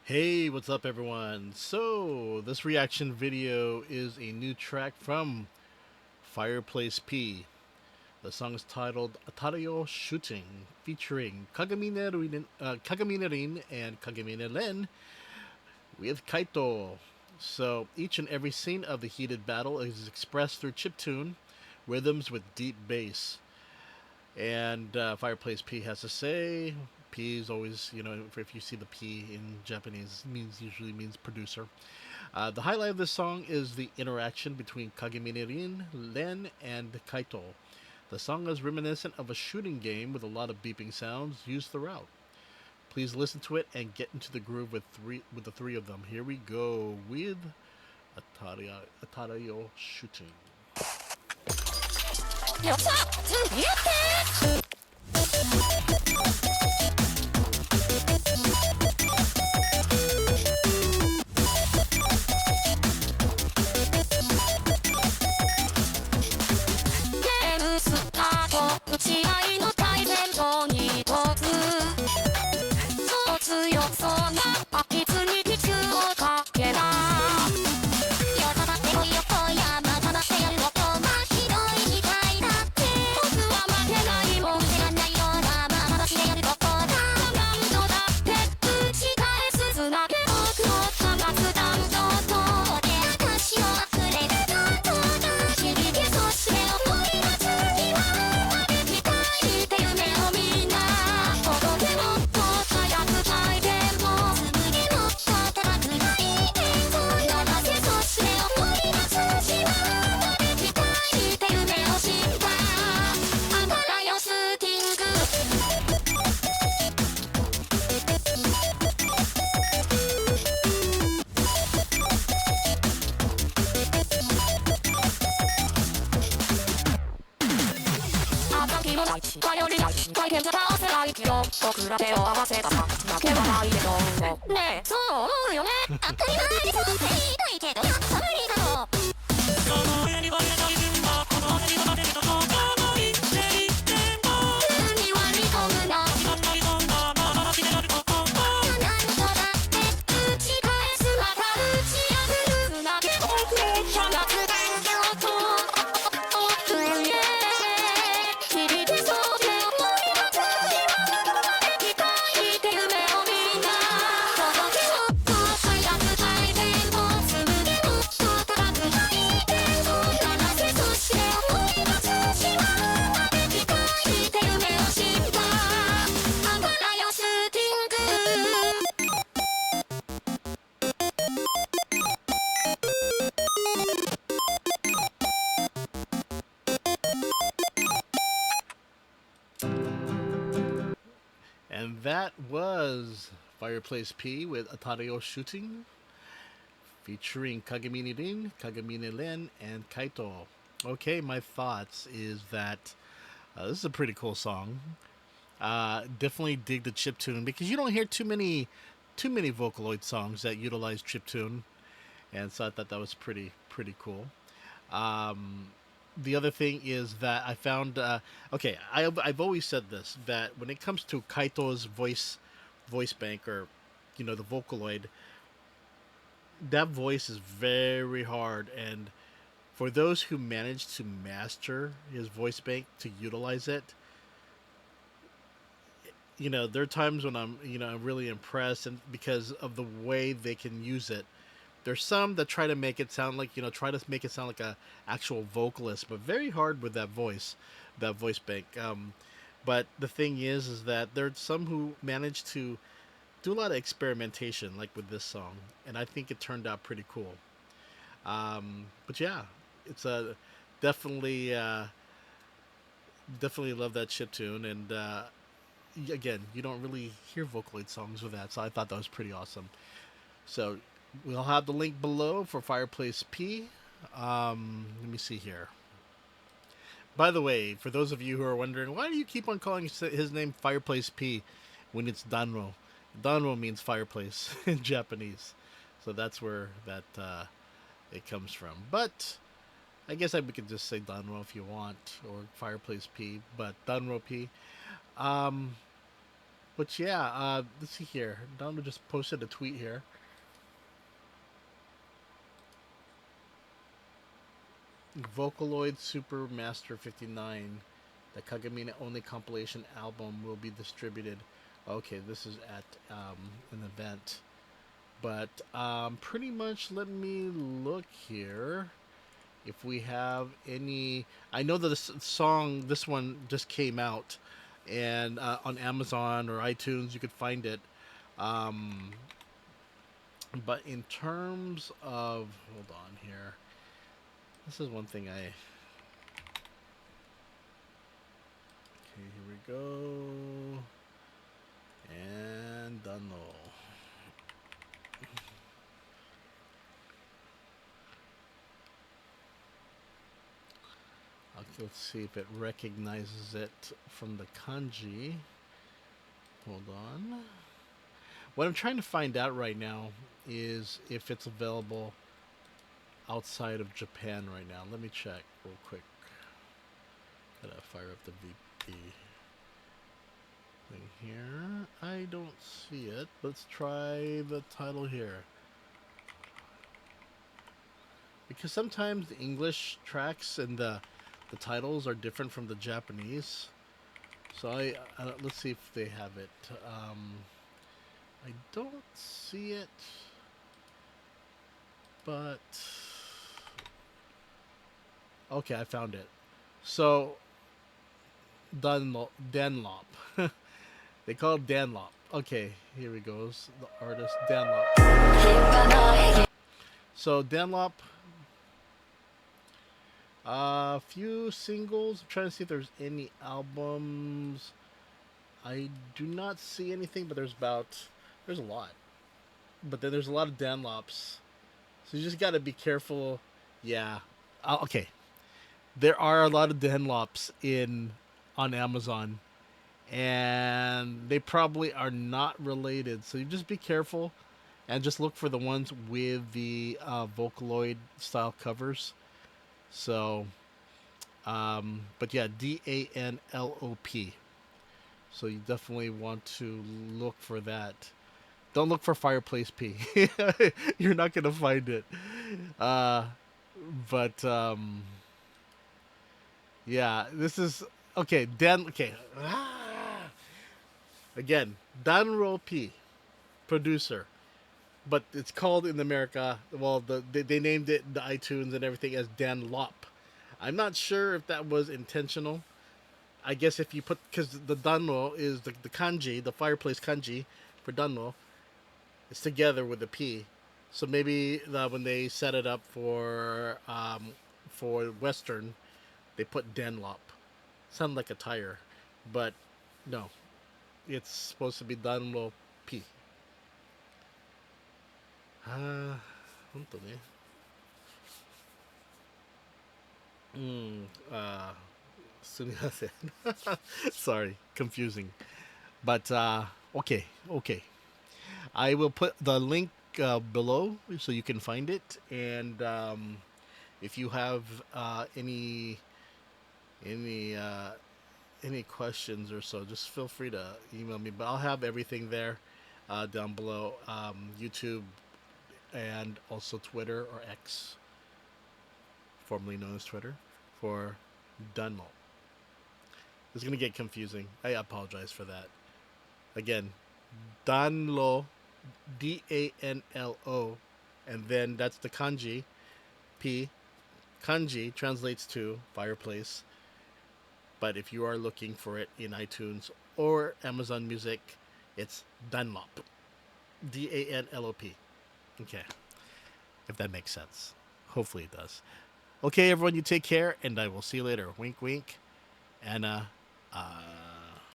Hey, what's up everyone? So, this reaction video is a new track from Fireplace P. The song is titled Atarayo Shooting, featuring Kagamine Rin and Kagamine Ren with KAITO. So, each and every scene of the heated battle is expressed through chiptune, rhythms with deep bass. And Fireplace P has to say, P is always, if you see the P in Japanese, usually means producer. The highlight of this song is the interaction between Kagamine Ren, and KAITO. The song is reminiscent of a shooting game with a lot of beeping sounds used throughout. Please listen to it and get into the groove with the three of them. Here we go with Atarayo Shooting. よっしゃ次やってゲームスタート打ち合いの大前方に一つそう強そうなあいつにピチューをかけなよたばってこいよこいやまたばってやるのとまひどいみたいだって僕は負けないもん知らないようなままばしでやるとこだ何度だって打ち返すつなげ僕を探す弾道で私を溢れる弾道だ響きそして思い出すには生まれきたいって夢をみんな届けもっと早く帰っても紡ぎもっと高くない天を伸ばせそして思い出すには生まれきたいって夢を知ったあたらよシューティングあきもない頼りない回転じゃ倒せないけど僕ら手を合わせたら負けはないでしょうねえそう思うよね当たり前にそうって言いたいけどやっぱ無理だろその上には入れたい順がこの手に立てるとどうかないって言っても海は煮込むな決まったりそんな幻であるとこ何度だって打ち返すまた打ち破るつなげ僕を放つ電量とAnd that was Fireplace P with Atarayo Shooting, featuring Kagamine Rin, Kagamine Ren, and KAITO. Okay, my thoughts is that this is a pretty cool song. Definitely dig the chiptune because you don't hear too many Vocaloid songs that utilize chiptune, and so I thought that was pretty cool. Um, the other thing is that I found okay. I've always said this that when it comes to Kaito's voice bank or the Vocaloid, that voice is very hard, and for those who manage to master his voice bank to utilize it, there are times when I'm really impressed, and because of the way they can use it. There's some that try to make it sound like try to make it sound like a actual vocalist, but very hard with that voice bank. But the thing is that there's some who manage to do a lot of experimentation, like with this song, and I think it turned out pretty cool. But yeah, it's a definitely definitely love that chip tune, and again, you don't really hear Vocaloid songs with that, so I thought that was pretty awesome. So we'll have the link below for Fireplace P. Let me see here. By the way, for those of you who are wondering, why do you keep on calling his name Fireplace P when it's Danro? Danro means fireplace in Japanese. So that's where that it comes from. But I guess we could just say Danro if you want, or Fireplace P, but Danro P. Um, But yeah, let's see here. Danlo just posted a tweet here. Vocaloid Super Master 59, the Kagamine only compilation album will be distributed. Okay, this is at an event. But pretty much let me look here if we have any. I know that this one just came out, and on Amazon or iTunes you could find it. Um, but in terms of, hold on here. This is one thing I. Okay, here we go. And Danlo. Let's see if it recognizes it from the kanji. Hold on. What I'm trying to find out right now is if it's available outside of Japan right now. Let me check real quick. Gotta fire up the VP thing here. I don't see it. Let's try the title here. Because sometimes the English tracks and the titles are different from the Japanese. So let's see if they have it. I don't see it, but okay, I found it. So Danlop. They call it Danlop. Okay, here he goes. The artist Danlop. So Danlop. A few singles. I'm trying to see if there's any albums. I do not see anything, but there's a lot. But then there's a lot of Danlops. So you just got to be careful. Yeah. Okay. There are a lot of Danlops on Amazon, and they probably are not related. So you just be careful and just look for the ones with the Vocaloid style covers. So, but yeah, DANLOP. So you definitely want to look for that. Don't look for Fireplace P. You're not gonna find it. But yeah, this is okay. Okay. Again, Danlo P, producer, but it's called in America. Well, they named it the iTunes and everything as Danlop. I'm not sure if that was intentional. I guess if you put, because the Danlo is the kanji, the fireplace kanji for Danlo, it's together with the P. So maybe when they set it up for Western, they put Danlop. Sound like a tire, but no, it's supposed to be Danlo P. 本当ね。すみません. Sorry, confusing. But okay. I will put the link below so you can find it. And if you have any questions or so, just feel free to email me. But I'll have everything there down below. YouTube and also Twitter or X, formerly known as Twitter, for Danlo. It's going to get confusing. I apologize for that. Again, Danlo, DANLO, and then that's the kanji, P. Kanji translates to fireplace. But if you are looking for it in iTunes or Amazon Music, it's Danlop. DANLOP. Okay. If that makes sense. Hopefully it does. Okay, everyone, you take care, and I will see you later. Wink, wink. And,